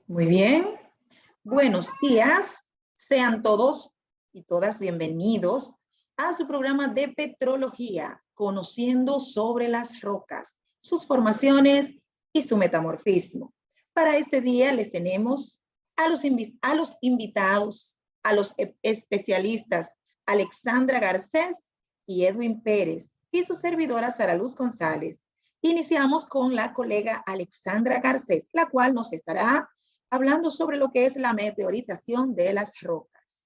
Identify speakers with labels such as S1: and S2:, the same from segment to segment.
S1: Muy bien. Buenos días. Sean todos y todas bienvenidos a su programa de petrología, conociendo sobre las rocas, sus formaciones y su metamorfismo. Para este día les tenemos a los invitados, a los especialistas Alexandra Garcés y Edwin Pérez y su servidora Sara Luz González. Iniciamos con la colega Alexandra Garcés, la cual nos estará hablando sobre lo que es la meteorización de las rocas.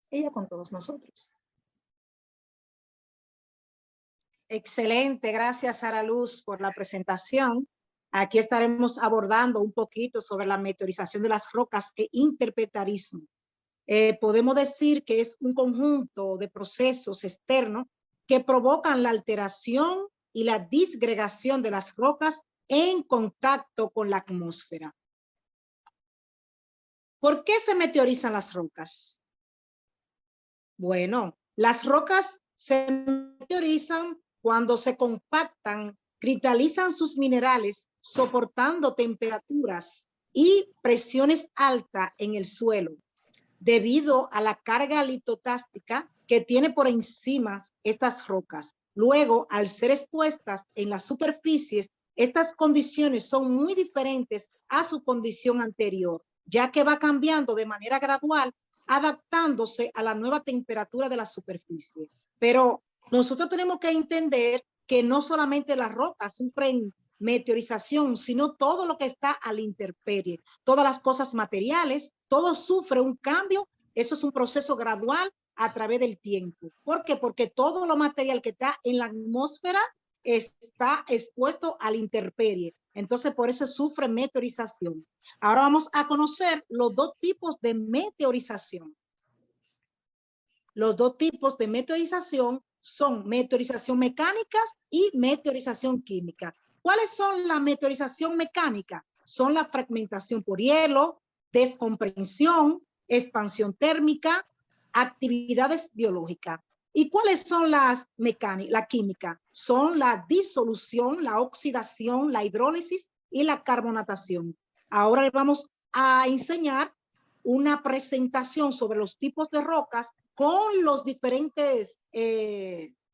S1: Ella con todos nosotros.
S2: Excelente, gracias Sara Luz por la presentación. Aquí estaremos abordando un poquito sobre la meteorización de las rocas e interpretarismo. Podemos decir que es un conjunto de procesos externos que provocan la alteración y la disgregación de las rocas en contacto con la atmósfera. ¿Por qué se meteorizan las rocas? Bueno, las rocas se meteorizan cuando se compactan, cristalizan sus minerales, soportando temperaturas y presiones altas en el suelo, debido a la carga litostática que tiene por encima estas rocas. Luego, al ser expuestas en las superficies, estas condiciones son muy diferentes a su condición anterior, ya que va cambiando de manera gradual, adaptándose a la nueva temperatura de la superficie. Pero nosotros tenemos que entender que no solamente las rocas sufren meteorización, sino todo lo que está a la intemperie, todas las cosas materiales, todo sufre un cambio. Eso es un proceso gradual a través del tiempo. ¿Por qué? Porque todo lo material que está en la atmósfera está expuesto a la intemperie. Entonces, por eso sufre meteorización. Ahora vamos a conocer los dos tipos de meteorización. Los dos tipos de meteorización son meteorización mecánica y meteorización química. ¿Cuáles son la meteorización mecánica? Son la fragmentación por hielo, descompresión, expansión térmica, actividades biológicas. ¿Y cuáles son las mecánicas? La química son la disolución, la oxidación, la hidrólisis y la carbonatación. Ahora les vamos a enseñar una presentación sobre los tipos de rocas con los diferentes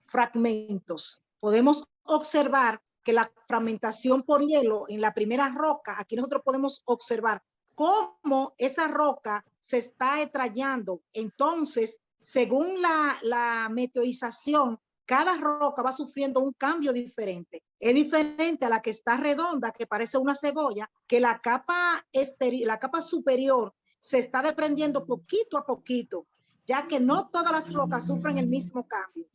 S2: fragmentos. Podemos observar que la fragmentación por hielo en la primera roca, aquí nosotros podemos observar cómo esa roca se está extrayendo. Entonces, según la meteorización, cada roca va sufriendo un cambio diferente. Es diferente a la que está redonda, que parece una cebolla, que la capa superior se está desprendiendo poquito a poquito, ya que no todas las rocas sufren el mismo cambio.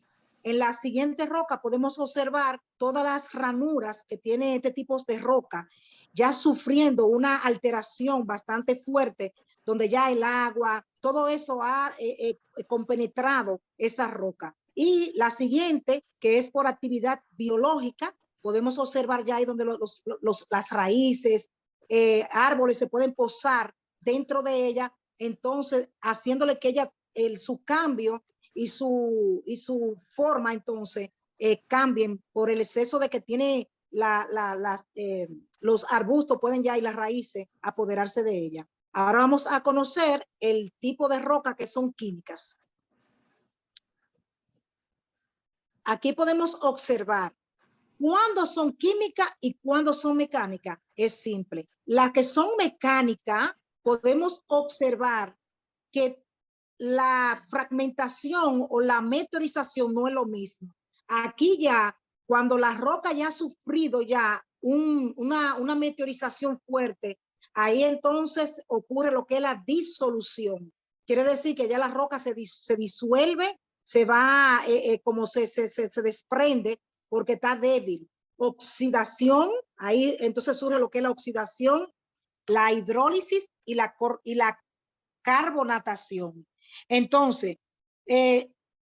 S2: En la siguiente roca podemos observar todas las ranuras que tiene este tipo de roca, ya sufriendo una alteración bastante fuerte, donde ya el agua, todo eso ha compenetrado esa roca. Y la siguiente, que es por actividad biológica, podemos observar ya ahí donde las raíces, árboles se pueden posar dentro de ella, entonces haciéndole que ella, su cambio y su forma, entonces, cambien por el exceso de que tiene los arbustos, pueden ya y las raíces apoderarse de ella. Ahora vamos a conocer el tipo de roca que son químicas. Aquí podemos observar cuándo son químicas y cuándo son mecánicas. Es simple. Las que son mecánicas, podemos observar que la fragmentación o la meteorización no es lo mismo. Aquí ya, cuando la roca ya ha sufrido ya una meteorización fuerte, ahí entonces ocurre lo que es la disolución. Quiere decir que ya la roca se disuelve, se va como se desprende porque está débil. Oxidación, ahí entonces surge lo que es la oxidación, la hidrólisis y la carbonatación. Entonces,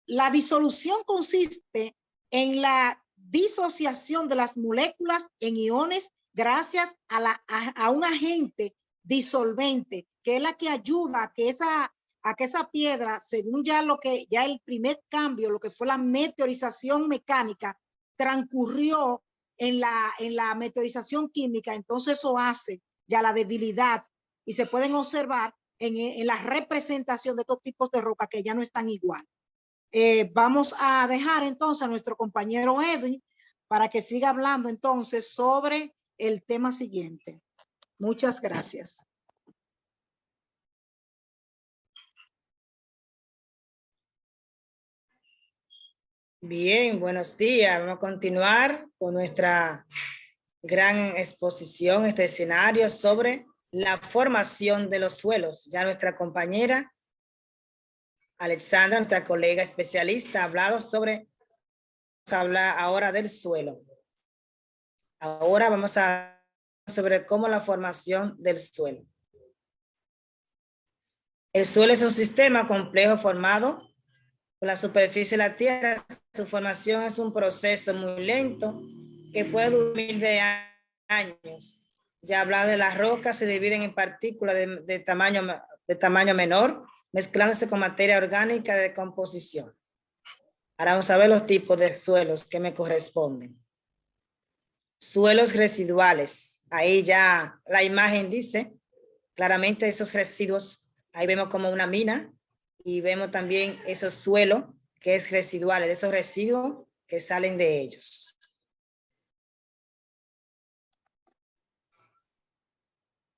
S2: la disolución consiste en la disociación de las moléculas en iones gracias a un agente disolvente, que es la que ayuda a que esa piedra, según ya el primer cambio, lo que fue la meteorización mecánica, transcurrió en la meteorización química, entonces eso hace ya la debilidad y se pueden observar en la representación de estos tipos de roca que ya no están igual. Vamos a dejar entonces a nuestro compañero Edwin para que siga hablando entonces sobre el tema siguiente. Muchas gracias.
S3: Bien, buenos días. Vamos a continuar con nuestra gran exposición, este escenario sobre la formación de los suelos. Ya nuestra compañera Alexandra, nuestra colega especialista, ha hablado sobre, vamos a hablar ahora del suelo. Ahora vamos a hablar sobre cómo la formación del suelo. El suelo es un sistema complejo formado por la superficie de la tierra. Su formación es un proceso muy lento que puede durar de años. Ya hablado de las rocas, se dividen en partículas de tamaño menor, mezclándose con materia orgánica de composición. Ahora vamos a ver los tipos de suelos que me corresponden. Suelos residuales. Ahí ya la imagen dice claramente esos residuos. Ahí vemos como una mina y vemos también esos suelos que es residuales, de esos residuos que salen de ellos.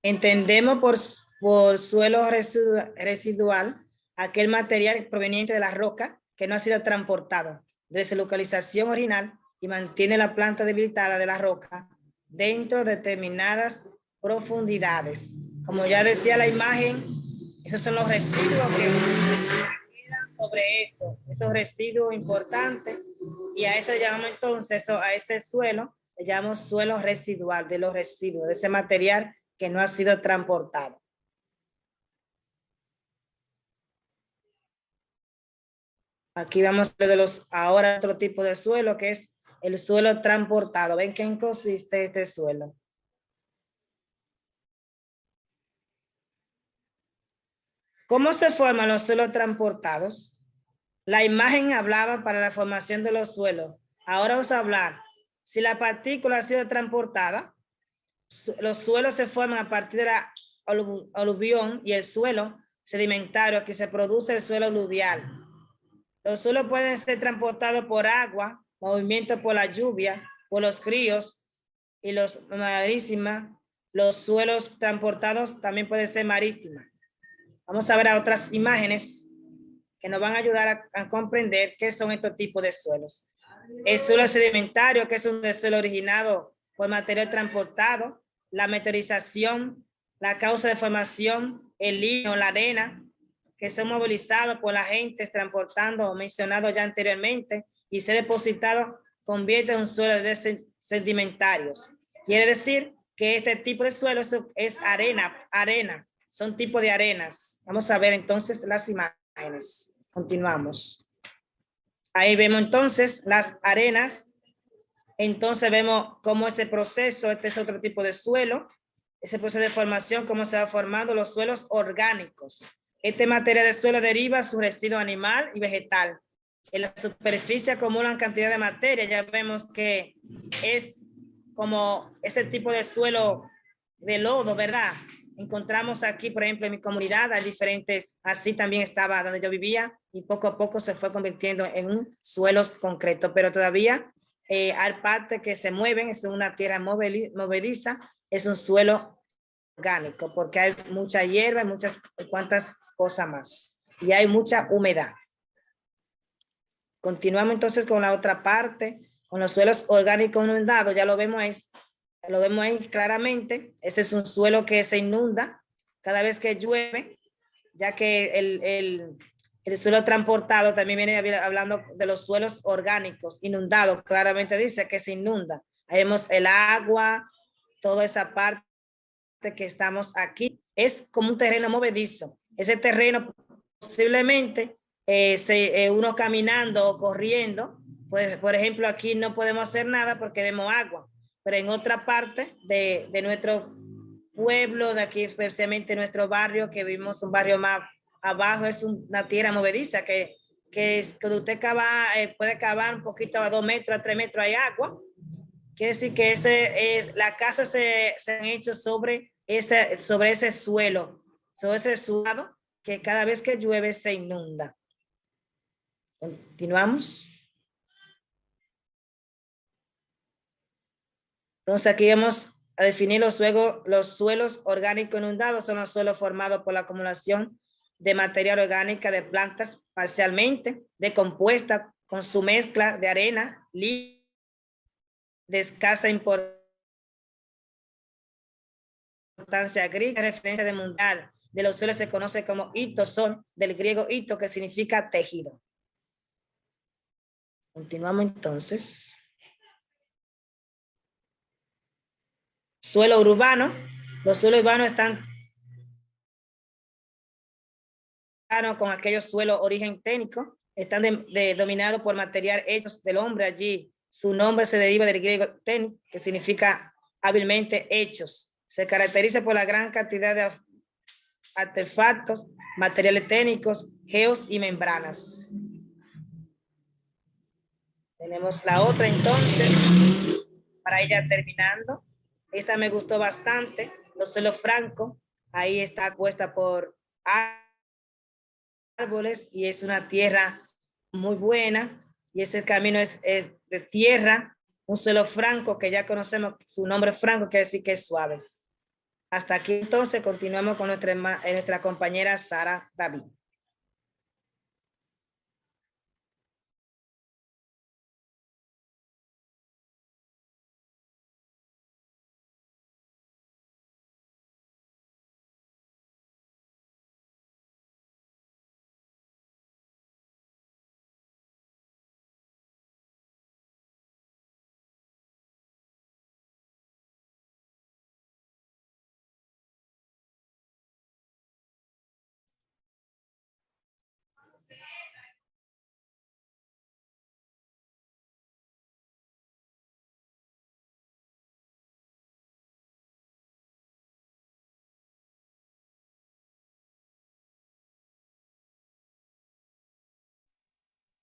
S3: Entendemos por suelo residual aquel material proveniente de la roca que no ha sido transportado desde su localización original y mantiene la planta debilitada de la roca dentro de determinadas profundidades. Como ya decía la imagen, esos son los residuos que quedan sobre eso, esos residuos importantes, y a eso le llamamos entonces, a ese suelo, le llamamos suelo residual, de los residuos, de ese material que no ha sido transportado. Aquí vamos a ver ahora otro tipo de suelo, que es el suelo transportado. ¿Ven qué consiste este suelo? ¿Cómo se forman los suelos transportados? La imagen hablaba para la formación de los suelos. Ahora vamos a hablar. Si la partícula ha sido transportada, los suelos se forman a partir de la aluvión y el suelo sedimentario que se produce el suelo aluvial. Los suelos pueden ser transportados por agua, movimiento por la lluvia, por los ríos y los marítimas. Los suelos transportados también pueden ser marítimos. Vamos a ver a otras imágenes que nos van a ayudar a comprender qué son estos tipos de suelos. El suelo sedimentario, que es un suelo originado por material transportado, la meteorización, la causa de formación, el limo, la arena, que son movilizados por la gente transportando, mencionado ya anteriormente, y se depositado, convierte en un suelo de sedimentarios. Quiere decir que este tipo de suelo es arena, son tipos de arenas. Vamos a ver entonces las imágenes. Continuamos. Ahí vemos entonces las arenas. Entonces vemos cómo ese proceso, este es otro tipo de suelo, ese proceso de formación, cómo se va formando los suelos orgánicos. Este material de suelo deriva su residuo animal y vegetal. En la superficie acumulan cantidad de materia. Ya vemos que es como ese tipo de suelo de lodo, ¿verdad? Encontramos aquí, por ejemplo, en mi comunidad, hay diferentes, así también estaba donde yo vivía, y poco a poco se fue convirtiendo en suelos concretos, pero todavía hay partes que se mueven, es una tierra movediza, es un suelo orgánico, porque hay mucha hierba, muchas cuantas cosas más, y hay mucha humedad. Continuamos entonces con la otra parte, con los suelos orgánicos inundados, ya lo vemos ahí claramente. Ese es un suelo que se inunda cada vez que llueve, ya que el suelo transportado también viene hablando de los suelos orgánicos inundados, claramente dice que se inunda. Ahí vemos el agua, toda esa parte que estamos aquí, es como un terreno movedizo. Ese terreno posiblemente uno caminando o corriendo, pues por ejemplo aquí no podemos hacer nada porque vemos agua, pero en otra parte de nuestro pueblo, de aquí especialmente nuestro barrio, que vivimos un barrio más abajo, es una tierra movediza que cuando usted puede cavar un poquito a 2 metros, a 3 metros hay agua. Quiere decir que la casa se han hecho sobre sobre ese suelo, sobre ese suelo que cada vez que llueve se inunda. Continuamos. Entonces aquí vamos a definir los suelos orgánicos inundados. Son los suelos formados por la acumulación de material orgánica de plantas parcialmente decompuesta con su mezcla de arena, de escasa importancia agrícola. La referencia de mundial de los suelos se conoce como itosol, del griego ito, que significa tejido. Continuamos entonces. Suelo urbano. Los suelos urbanos están con aquellos suelos origen técnico, están dominados por material hechos del hombre. Allí su nombre se deriva del griego ten, que significa hábilmente hechos. Se caracteriza por la gran cantidad de artefactos, materiales técnicos, geos y membranas. Tenemos la otra entonces, para ella terminando. Esta me gustó bastante, los suelos francos. Ahí está puesta por árboles y es una tierra muy buena, y ese camino es de tierra, un suelo franco que ya conocemos su nombre franco, quiere decir que es suave. Hasta aquí entonces continuamos con nuestra compañera Sara David.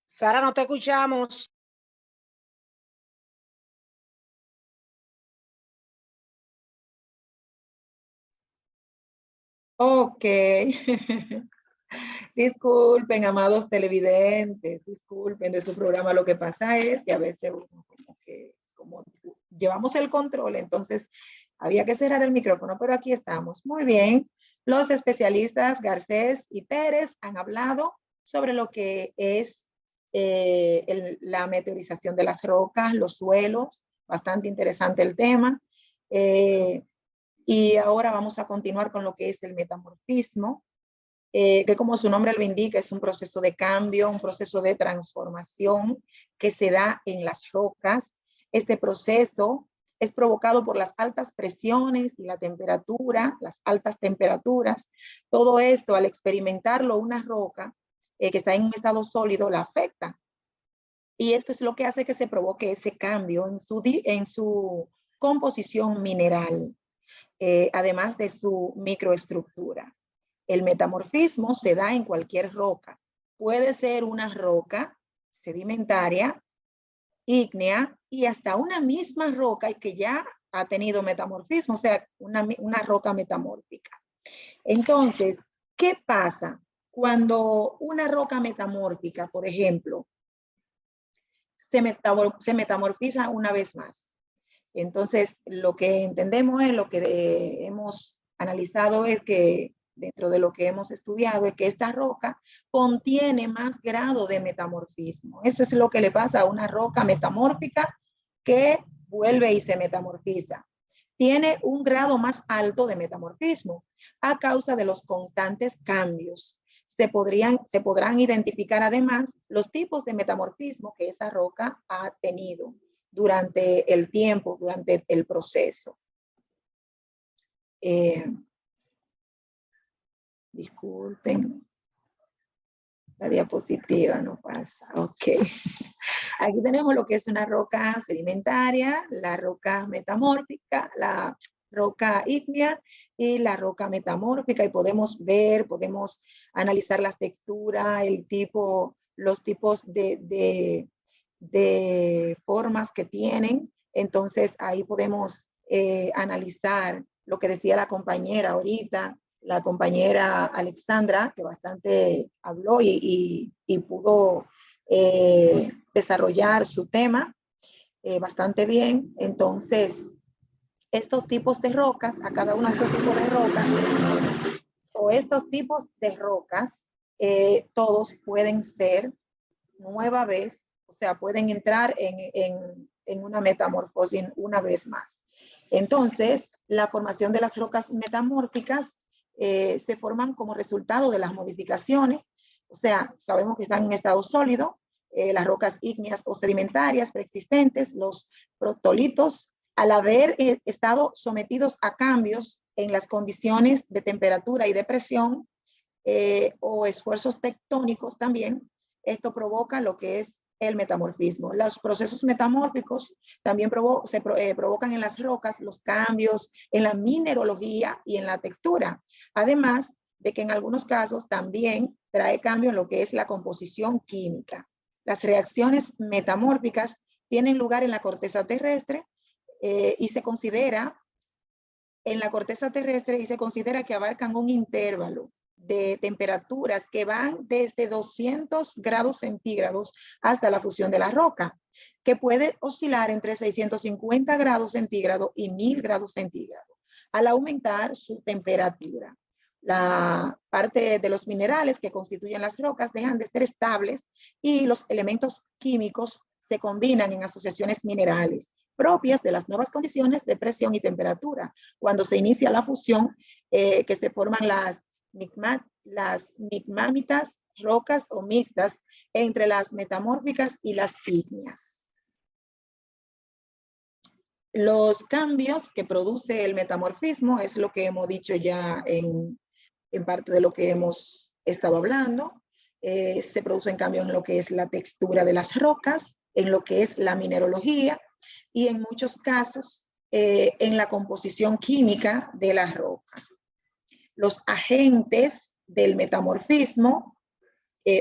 S2: Sara, no te escuchamos.
S1: Ok. Disculpen, amados televidentes, disculpen de su programa. Lo que pasa es que a veces uno como llevamos el control, entonces había que cerrar el micrófono, pero aquí estamos. Muy bien. Los especialistas Garcés y Pérez han hablado sobre lo que es la meteorización de las rocas, los suelos. Bastante interesante el tema. Y ahora vamos a continuar con lo que es el metamorfismo, que como su nombre lo indica, es un proceso de cambio, un proceso de transformación que se da en las rocas. Este proceso es provocado por las altas presiones y la temperatura, las altas temperaturas. Todo esto, al experimentarlo una roca que está en un estado sólido, la afecta. Y esto es lo que hace que se provoque ese cambio en su composición mineral, además de su microestructura. El metamorfismo se da en cualquier roca. Puede ser una roca sedimentaria, ígnea, y hasta una misma roca que ya ha tenido metamorfismo, o sea, una roca metamórfica. Entonces, ¿qué pasa cuando una roca metamórfica, por ejemplo, se metamorfiza una vez más? Entonces, lo que entendemos es, lo que hemos analizado es que dentro de lo que hemos estudiado es que esta roca contiene más grado de metamorfismo. Eso es lo que le pasa a una roca metamórfica que vuelve y se metamorfiza. Tiene un grado más alto de metamorfismo a causa de los constantes cambios. Se podrán identificar además los tipos de metamorfismo que esa roca ha tenido durante el tiempo, durante el proceso. Disculpen, la diapositiva no pasa. Ok. Aquí tenemos lo que es una roca sedimentaria, la roca metamórfica, la roca ígnea y la roca metamórfica, y podemos ver, podemos analizar las texturas, el tipo, los tipos de formas que tienen. Entonces ahí podemos analizar lo que decía la compañera ahorita, la compañera Alexandra, que bastante habló y pudo desarrollar su tema bastante bien. Entonces, estos tipos de rocas, a cada uno de estos tipos de rocas, o estos tipos de rocas, todos pueden ser nueva vez, o sea, pueden entrar en una metamorfosis una vez más. Entonces, la formación de las rocas metamórficas se forman como resultado de las modificaciones, o sea, sabemos que están en estado sólido, las rocas ígneas o sedimentarias preexistentes, los protolitos, al haber estado sometidos a cambios en las condiciones de temperatura y de presión o esfuerzos tectónicos también, esto provoca lo que es el metamorfismo. Los procesos metamórficos también provocan en las rocas los cambios en la mineralogía y en la textura. Además de que en algunos casos también trae cambio en lo que es la composición química. Las reacciones metamórficas tienen lugar en la corteza terrestre y se considera que abarcan un intervalo de temperaturas que van desde 200 grados centígrados hasta la fusión de la roca, que puede oscilar entre 650 grados centígrados y 1000 grados centígrados, al aumentar su temperatura. La parte de los minerales que constituyen las rocas dejan de ser estables y los elementos químicos se combinan en asociaciones minerales propias de las nuevas condiciones de presión y temperatura. Cuando se inicia la fusión, que se forman las migmámitas, rocas o mixtas entre las metamórficas y las ígneas. Los cambios que produce el metamorfismo es lo que hemos dicho ya en parte de lo que hemos estado hablando. Se producen cambios en lo que es la textura de las rocas, en lo que es la mineralogía y en muchos casos en la composición química de la roca. Los agentes del metamorfismo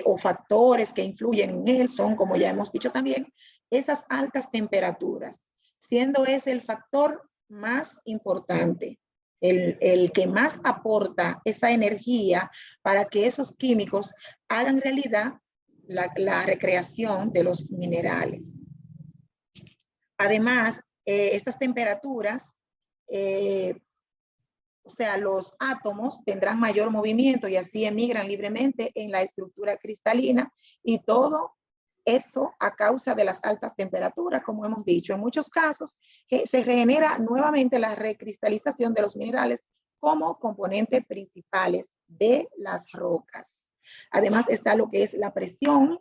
S1: o factores que influyen en él son, como ya hemos dicho también, esas altas temperaturas, siendo ese el factor más importante, el que más aporta esa energía para que esos químicos hagan realidad la recreación de los minerales. Además, estas temperaturas, o sea, los átomos tendrán mayor movimiento y así emigran libremente en la estructura cristalina y todo eso a causa de las altas temperaturas, como hemos dicho. En muchos casos se regenera nuevamente la recristalización de los minerales como componentes principales de las rocas. Además está lo que es la presión.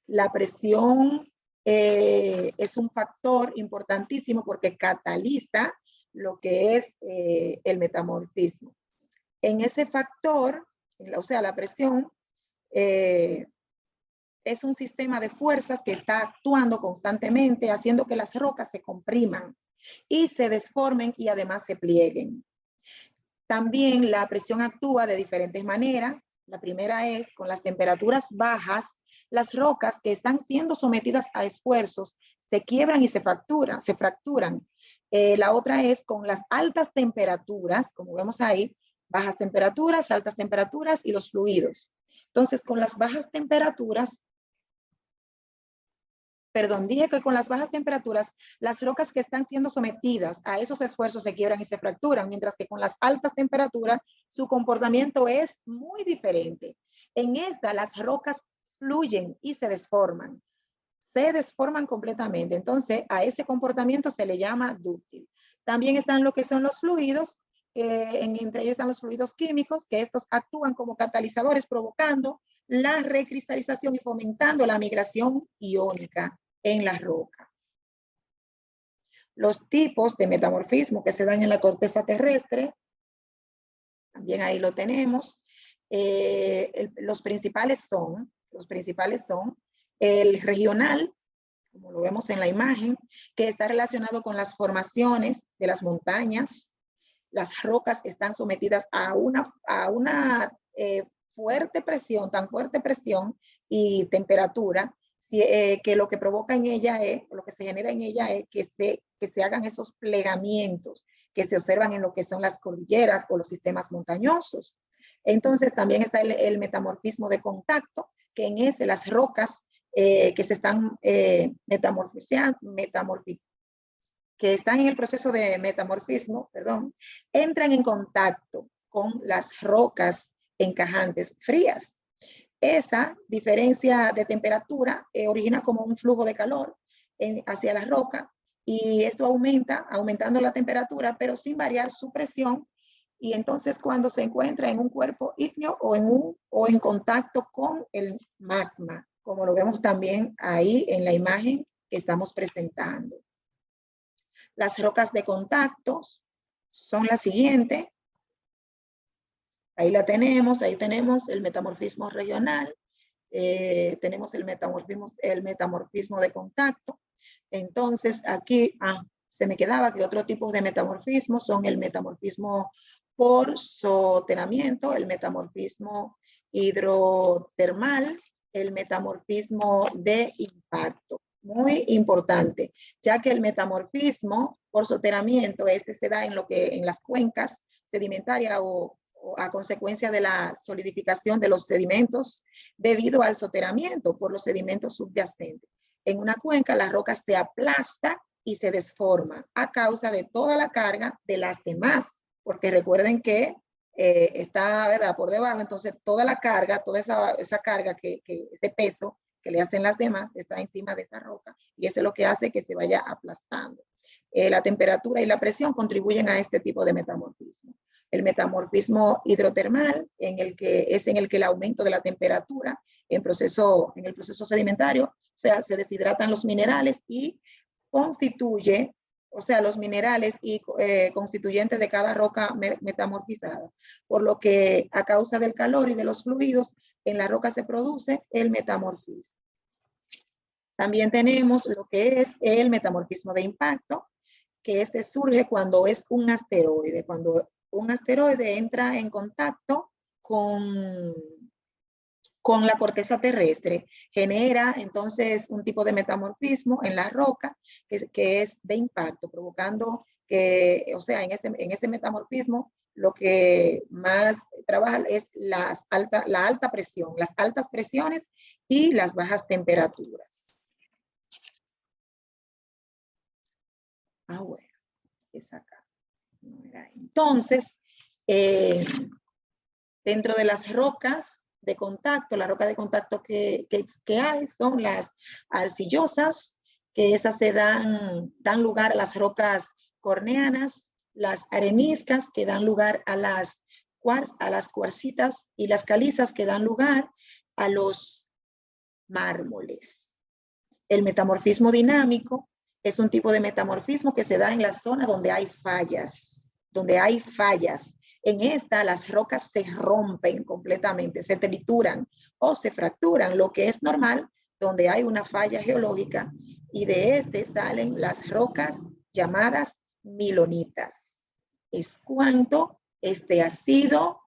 S1: La presión es un factor importantísimo porque cataliza lo que es el metamorfismo. En ese factor, o sea, la presión es un sistema de fuerzas que está actuando constantemente, haciendo que las rocas se compriman y se desformen y además se plieguen. También la presión actúa de diferentes maneras. La primera es con las temperaturas bajas, las rocas que están siendo sometidas a esfuerzos se quiebran y se fracturan. La otra es con las altas temperaturas, como vemos ahí, bajas temperaturas, altas temperaturas y los fluidos. Entonces, con las bajas temperaturas, dije que con las bajas temperaturas, las rocas que están siendo sometidas a esos esfuerzos se quiebran y se fracturan, mientras que con las altas temperaturas, su comportamiento es muy diferente. En esta, las rocas fluyen y se desforman completamente. Entonces, a ese comportamiento se le llama dúctil. También están lo que son los fluidos, entre ellos están los fluidos químicos, que estos actúan como catalizadores, provocando la recristalización y fomentando la migración iónica en la roca. Los tipos de metamorfismo que se dan en la corteza terrestre, también ahí lo tenemos. Los principales son el regional, como lo vemos en la imagen, que está relacionado con las formaciones de las montañas. Las rocas están sometidas a una fuerte presión, tan fuerte presión y temperatura, que lo que provoca en ella es, lo que se genera en ella es que se hagan esos plegamientos, que se observan en lo que son las cordilleras o los sistemas montañosos. Entonces también está el metamorfismo de contacto, que en ese las rocas que se están que están en el proceso de metamorfismo, perdón, entran en contacto con las rocas encajantes frías. Esa diferencia de temperatura origina como un flujo de calor hacia la roca y esto aumentando la temperatura, pero sin variar su presión. Y entonces cuando se encuentra en un cuerpo ígneo o en contacto con el magma, como lo vemos también ahí en la imagen que estamos presentando. Las rocas de contactos son las siguientes. Ahí ahí tenemos el metamorfismo regional, tenemos el metamorfismo de contacto. Entonces aquí, se me quedaba que otro tipo de metamorfismo son el metamorfismo por soterramiento, el metamorfismo hidrotermal, el metamorfismo de impacto. Muy importante, ya que el metamorfismo por soterramiento, se da en las cuencas sedimentarias o a consecuencia de la solidificación de los sedimentos debido al soterramiento por los sedimentos subyacentes. En una cuenca la roca se aplasta y se desforma a causa de toda la carga de las demás, porque recuerden que está, ¿verdad?, por debajo, entonces toda la carga, toda esa carga, ese peso que le hacen las demás está encima de esa roca y eso es lo que hace que se vaya aplastando. La temperatura y la presión contribuyen a este tipo de metamorfismo. El metamorfismo hidrotermal, en el que el aumento de la temperatura en el proceso sedimentario, o sea, se deshidratan los minerales y constituye, o sea, los minerales y constituyentes de cada roca metamorfizada, por lo que a causa del calor y de los fluidos en la roca se produce el metamorfismo. También tenemos lo que es el metamorfismo de impacto, que surge cuando es un asteroide, cuando un asteroide entra en contacto con la corteza terrestre, genera entonces un tipo de metamorfismo en la roca que es de impacto, provocando que, o sea, en ese metamorfismo lo que más trabaja es la alta presión, las altas presiones y las bajas temperaturas. Bueno, es acá. Entonces, dentro de las rocas de contacto, la roca de contacto que hay son las arcillosas, que esas dan lugar a las rocas corneanas, las areniscas que dan lugar a las cuarcitas y las calizas que dan lugar a los mármoles. El metamorfismo dinámico es un tipo de metamorfismo que se da en la zona donde hay fallas, En esta, las rocas se rompen completamente, se trituran o se fracturan, lo que es normal donde hay una falla geológica, y de salen las rocas llamadas milonitas. Es cuanto ha sido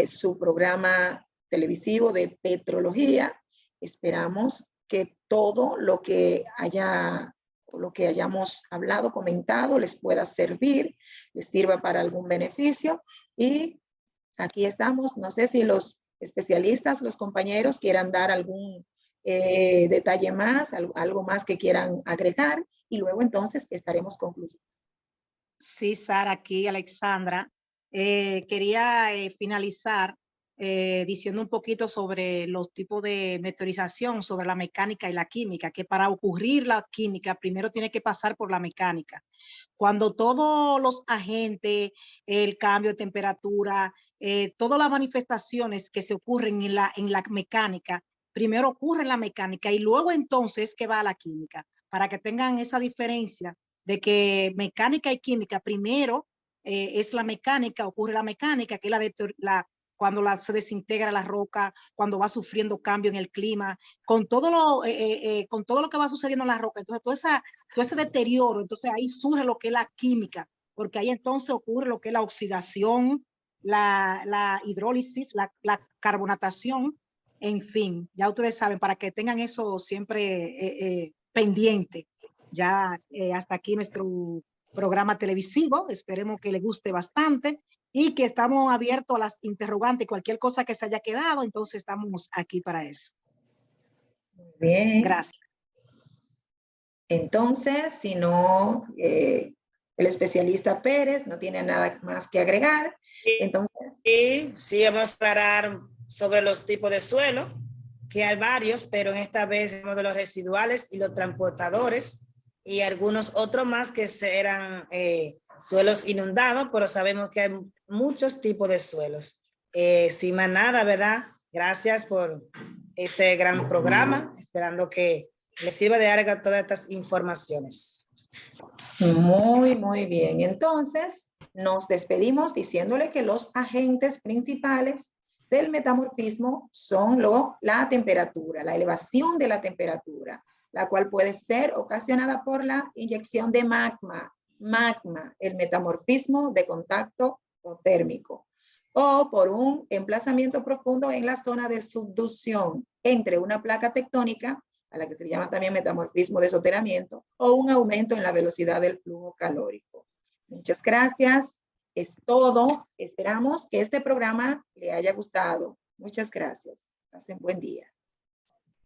S1: su programa televisivo de petrología. Esperamos que todo lo que hayamos hablado, comentado, les pueda servir, les sirva para algún beneficio. Y aquí estamos. No sé si los especialistas, los compañeros quieran dar algún detalle más, algo más que quieran agregar, y luego entonces estaremos concluyendo.
S2: Sí, Sara, aquí Alexandra. Quería finalizar diciendo un poquito sobre los tipos de meteorización, sobre la mecánica y la química, que para ocurrir la química primero tiene que pasar por la mecánica. Cuando todos los agentes, el cambio de temperatura, todas las manifestaciones que se ocurren en la mecánica, primero ocurre en la mecánica y luego entonces que va a la química, para que tengan esa diferencia de que mecánica y química primero es la mecánica, ocurre la mecánica, que es cuando se desintegra la roca, cuando va sufriendo cambio en el clima, con todo lo que va sucediendo en la roca. Entonces, todo ese deterioro, entonces ahí surge lo que es la química, porque ahí entonces ocurre lo que es la oxidación, la hidrólisis, la carbonatación, en fin, ya ustedes saben, para que tengan eso siempre pendiente. Ya hasta aquí nuestro programa televisivo. Esperemos que le guste bastante y que estamos abiertos a las interrogantes, cualquier cosa que se haya quedado, entonces estamos aquí para eso.
S1: Bien.
S2: Gracias.
S1: Entonces, si no, el especialista Pérez no tiene nada más que agregar, entonces...
S3: Y sí, vamos a aclarar sobre los tipos de suelo, que hay varios, pero en esta vez vemos de los residuales y los transportadores, y algunos otros más que eran suelos inundados, pero sabemos que hay muchos tipos de suelos. Sin más nada, ¿verdad? Gracias por este gran programa, esperando que les sirva de algo todas estas informaciones.
S1: Muy, muy bien. Entonces, nos despedimos diciéndole que los agentes principales del metamorfismo son la temperatura, la elevación de la temperatura, la cual puede ser ocasionada por la inyección de magma, el metamorfismo de contacto térmico, o por un emplazamiento profundo en la zona de subducción entre una placa tectónica, a la que se le llama también metamorfismo de soterramiento, o un aumento en la velocidad del flujo calórico. Muchas gracias. Es todo. Esperamos que este programa le haya gustado. Muchas gracias. Pasen buen día.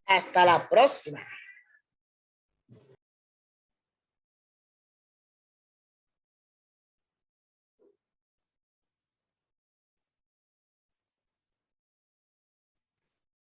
S3: Hasta la próxima.